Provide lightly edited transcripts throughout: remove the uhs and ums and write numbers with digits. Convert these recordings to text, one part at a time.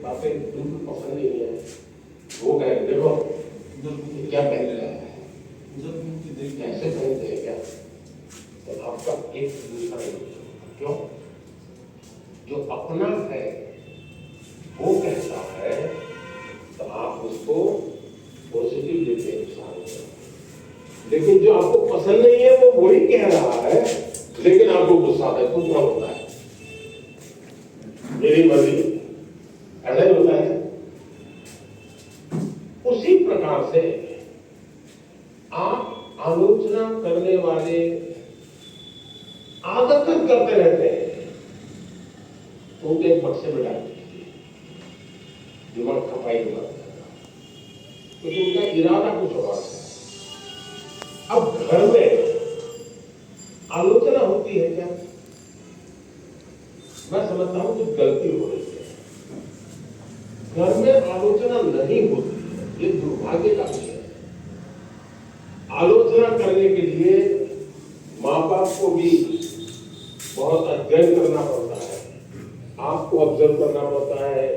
बातें बिल्कुल पसंद नहीं है। वो कहे देखो क्या पहन रहा है, कैसे पहनते हैं क्या, तो आपका एक दूसरा नहीं। क्यों? जो अपना है वो कहता है तो आप उसको पॉजिटिव लेते हैं इंसान से, लेकिन जो आपको पसंद नहीं है वो वही कह रहा है, लेकिन आपको गुस्सा आता है। कुछ होता है मेरी मर्जी, ऐसा ही होता है। उसी प्रकार से आप आलोचना करने वाले आदतन करते रहते हैं तो उनके एक बक्से में डाल दीजिए, दिमाग खपाई के बाद, क्योंकि उनका इरादा कुछ और है। अब घर में आलोचना होती है क्या? मैं समझता हूं कुछ गलती हो रही है। घर में आलोचना नहीं होती है, ये दुर्भाग्य का विषय है। आलोचना करने के लिए माँ बाप को भी बहुत अध्ययन करना पड़ता है, आपको ऑब्जर्व करना पड़ता है,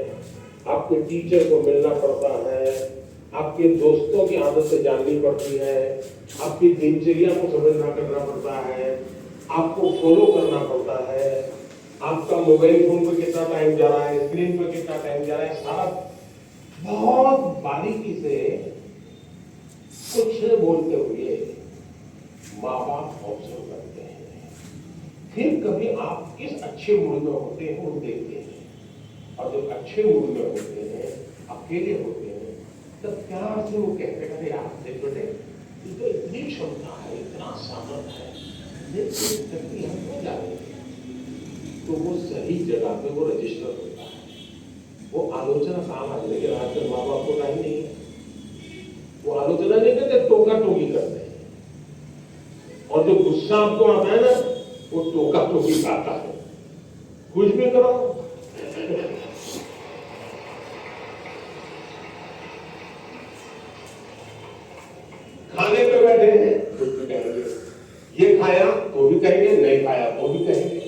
आपके टीचर को मिलना पड़ता है, आपके दोस्तों की आदतें जाननी पड़ती है, आपकी दिनचर्या को समझना करना पड़ता है, आपको फॉलो करना पड़ता है, आपका मोबाइल फोन पर कितना टाइम जा रहा है, स्क्रीन पर कितना टाइम जा रहा है, सारा बहुत बारीकी से कुछ बोलते हुए माँ बाप ऑब्जर्व करते हैं। फिर कभी आप किस अच्छे मूड में होते हैं वो देखते हैं, और जब अच्छे मूड में होते हैं, अकेले होते हैं, तब प्यार से वो कहते हैं आप देख बेटे ये तो इतनी क्षमता है, इतना सामर्थ्य है, लेकिन हमको जाने, तो वो सही जगह पे वो रजिस्टर होता है। वो आलोचना काम आती है, लेकिन आजकल माँ बाप को टाइम नहीं है। वो आलोचना नहीं करते, टोका टोकी करते हैं, और जो गुस्सा आपको आता है ना वो टोका टोकी आता है। कुछ भी करो, खाने पे बैठे हैं कुछ भी कहेंगे, ये खाया तो भी कहेंगे, नहीं खाया तो भी कहेंगे,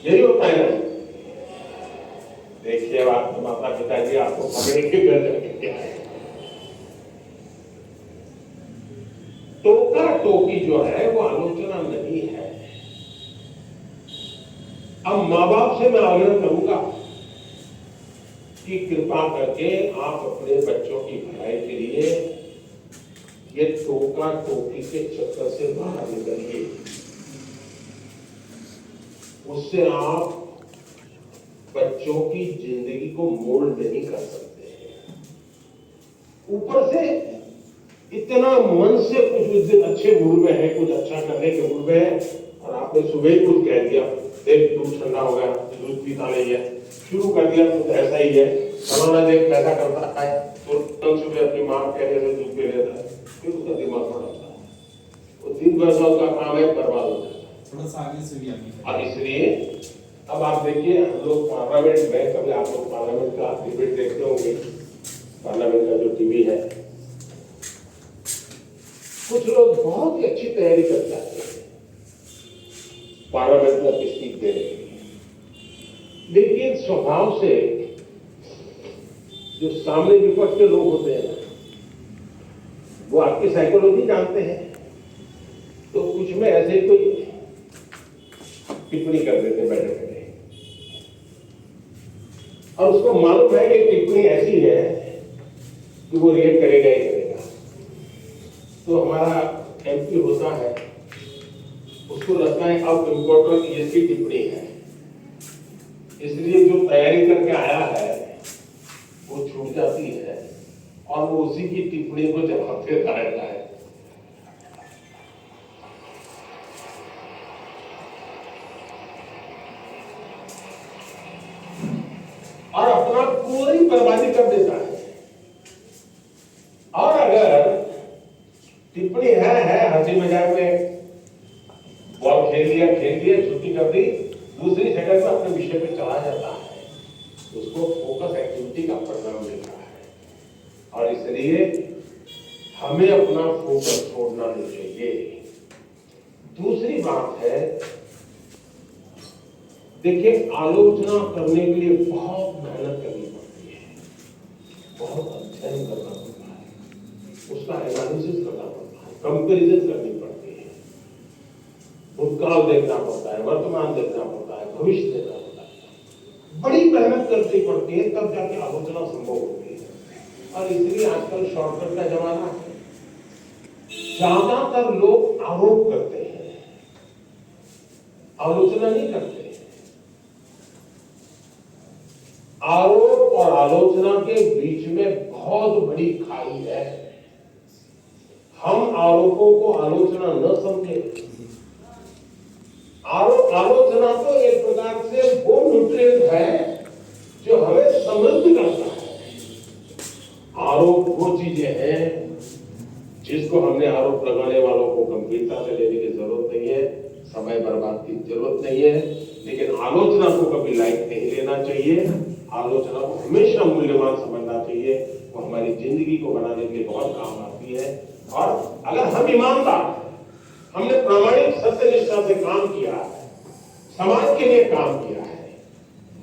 यही होता है ना। देखिए आपके माता पिताजी आपको पकड़ेंगे घर जाके क्या है। टोका टोकी जो है वो आलोचना नहीं है। अब माँ बाप से मैं आग्रह करूंगा कि कृपा करके आप अपने बच्चों की भलाई के लिए ये टोका टोकी के चक्कर से बाहर निकलिए। उससे आप बच्चों की जिंदगी को मोल्ड नहीं कर सकते हैं। ऊपर से इतना मन से कुछ उस दिन अच्छे मूड में है, कुछ अच्छा करने के मूड में है, और आपने सुबह ही कुछ कह दिया, देख दूध ठंडा हो गया, दूध पीता नहीं है, शुरू कर दिया कुछ ऐसा ही है, फलाना देख कैसा करता है, तो सुबह अपनी माँ कहने से दूध पी लेता है, फिर उसका दिमाग बढ़ता है, वो दिन भर का काम है, बर्बाद हो जाता है। थोड़ा सा आगे से भी और इसलिए अब आप देखिए, हम लोग पार्लियामेंट में, कभी आप लोग पार्लियामेंट का डिबेट देखते होंगे, पार्लियामेंट का जो टीवी है, कुछ लोग बहुत ही अच्छी तैयारी कर जाते हैं पार्लियामेंट में स्पीच देने के लिए, लेकिन स्वभाव से जो सामने विपक्ष के लोग होते हैं वो आपकी साइकोलॉजी जानते हैं, तो कुछ में ऐसे कोई टिप्पणी कर देते बैठे बैठे, और उसको मालूम है कि टिप्पणी ऐसी है कि वो रिएक्ट करेगा ही करेगा। तो हमारा एमपी होता है, उसको लगता है अब इम्पोर्टेंट इसकी टिप्पणी है, इसलिए जो तैयारी करके आया है वो छूट जाती है, और वो उसी की टिप्पणी को जवाब देता रहता है। और अपना पूरी बर्बादी कर देता है। और अगर टिप्पणी है हंसी मजाक में, बॉल खेल लिया, छुट्टी कर दी, दूसरी जगह पर अपने विषय पे चला जाता है, उसको फोकस एक्टिविटी का परिणाम मिलता है। और इसलिए हमें अपना फोकस छोड़ना नहीं चाहिए। दूसरी बात है, देखिए आलोचना करने के लिए बहुत मेहनत करनी पड़ती है। कंपैरिजन करनी पड़ती है, भूतकाल देखना पड़ता है, वर्तमान देखना पड़ता है, भविष्य देखना पड़ता है, बड़ी मेहनत करनी पड़ती है, तब जाके आलोचना संभव होती है। और इसलिए आजकल शॉर्टकट का जमाना है। ज्यादातर लोग आरोप करते हैं, आलोचना नहीं करते। आरोप और आलोचना के बीच में बहुत बड़ी खाई है। हम आरोपों को आलोचना न समझे। आलोचना तो एक प्रकार से वो न्यूट्रिएंट है जो हमें समृद्ध करता है। आरोप वो चीजें हैं जिसको हमने आरोप लगाने वालों को गंभीरता से लेने की जरूरत नहीं है, समय बर्बाद की जरूरत नहीं है। लेकिन आलोचना को कभी लाइट नहीं लेना चाहिए। आलोचना को हमेशा मूल्यवान समझना चाहिए। वो हमारी जिंदगी को बनाने के लिए बहुत काम आती है। और अगर हम ईमानदार, हमने प्रामाणिक सत्यनिष्ठा से काम किया है, समाज के लिए काम किया है,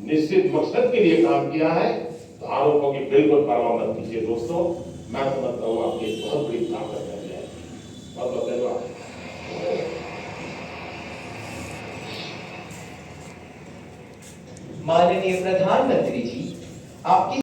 निश्चित मकसद के लिए काम किया है, तो आरोपों की बिल्कुल परवाह मत कीजिए। दोस्तों, मैं समझता हूँ आपकी एक बहुत बड़ी ताकत है। बहुत बहुत धन्यवाद। माननीय प्रधानमंत्री जी, आपकी